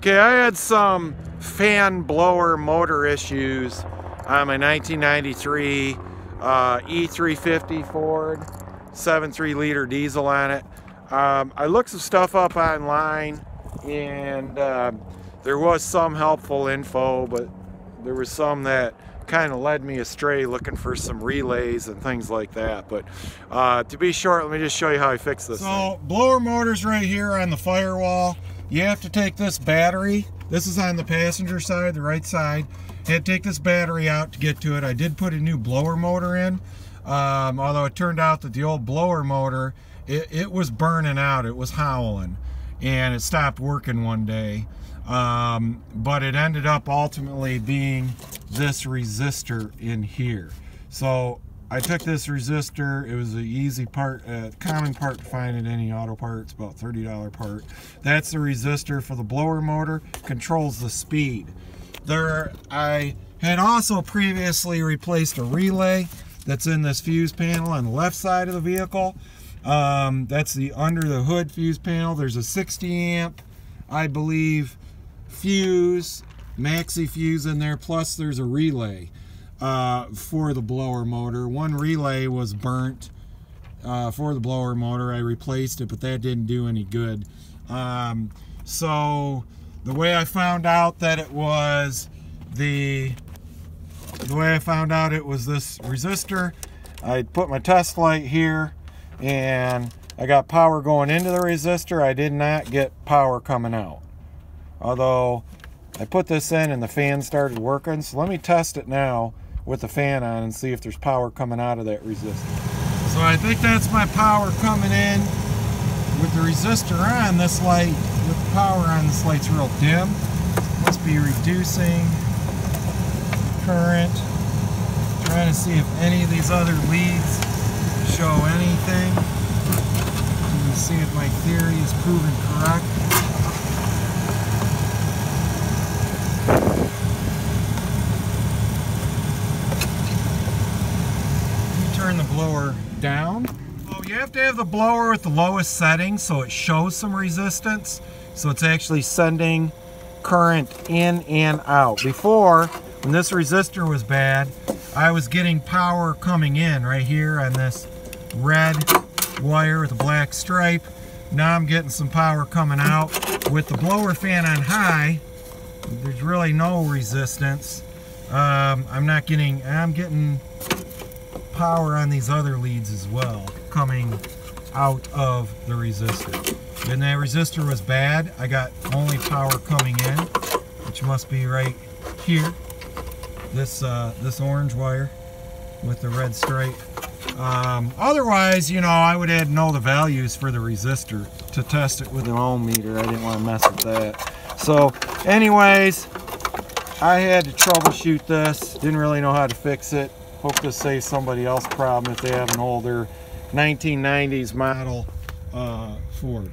Okay, I had some fan blower motor issues on my 1993 E350 Ford, 7.3 liter diesel on it. I looked some stuff up online, and there was some helpful info, but there was some that kind of led me astray looking for some relays and things like that. But to be short, let me just show you how I fix this thing. Blower motor's right here on the firewall. You have to take this battery. This is on the passenger side, the right side. I had to take this battery out to get to it. I did put a new blower motor in, although it turned out that the old blower motor, it was burning out. It was howling, and it stopped working one day. But it ended up ultimately being this resistor in here. So I took this resistor. It was an easy part, common part to find at any auto parts, about $30 part. That's the resistor for the blower motor, controls the speed. I had also previously replaced a relay that's in this fuse panel on the left side of the vehicle. That's the under the hood fuse panel. There's a 60 amp, I believe, fuse, maxi fuse in there, plus there's a relay for the blower motor. One relay was burnt for the blower motor. I replaced it, but that didn't do any good. So the way I found out that it was this resistor, I put my test light here, and I got power going into the resistor. I did not get power coming out, although I put this in and the fan started working. So let me test it now with the fan on and see if there's power coming out of that resistor. So I think that's my power coming in with the resistor on. This light, with the power on, this light's real dim. Must be reducing the current. Trying to see if any of these other leads show anything. You can see if my theory is proven correct. Turn the blower down. Oh, you have to have the blower with the lowest setting so it shows some resistance. So it's actually sending current in and out. Before, when this resistor was bad, I was getting power coming in right here on this red wire with a black stripe. Now I'm getting some power coming out. With the blower fan on high, there's really no resistance. I'm getting power on these other leads as well coming out of the resistor. When that resistor was bad, I got only power coming in, which must be right here, this orange wire with the red stripe. Otherwise, you know, I would add know the values for the resistor to test it with an ohm meter. I didn't want to mess with that. So anyways, I had to troubleshoot this. Didn't really know how to fix it. Hope this saves somebody else a problem if they have an older 1990s model Ford.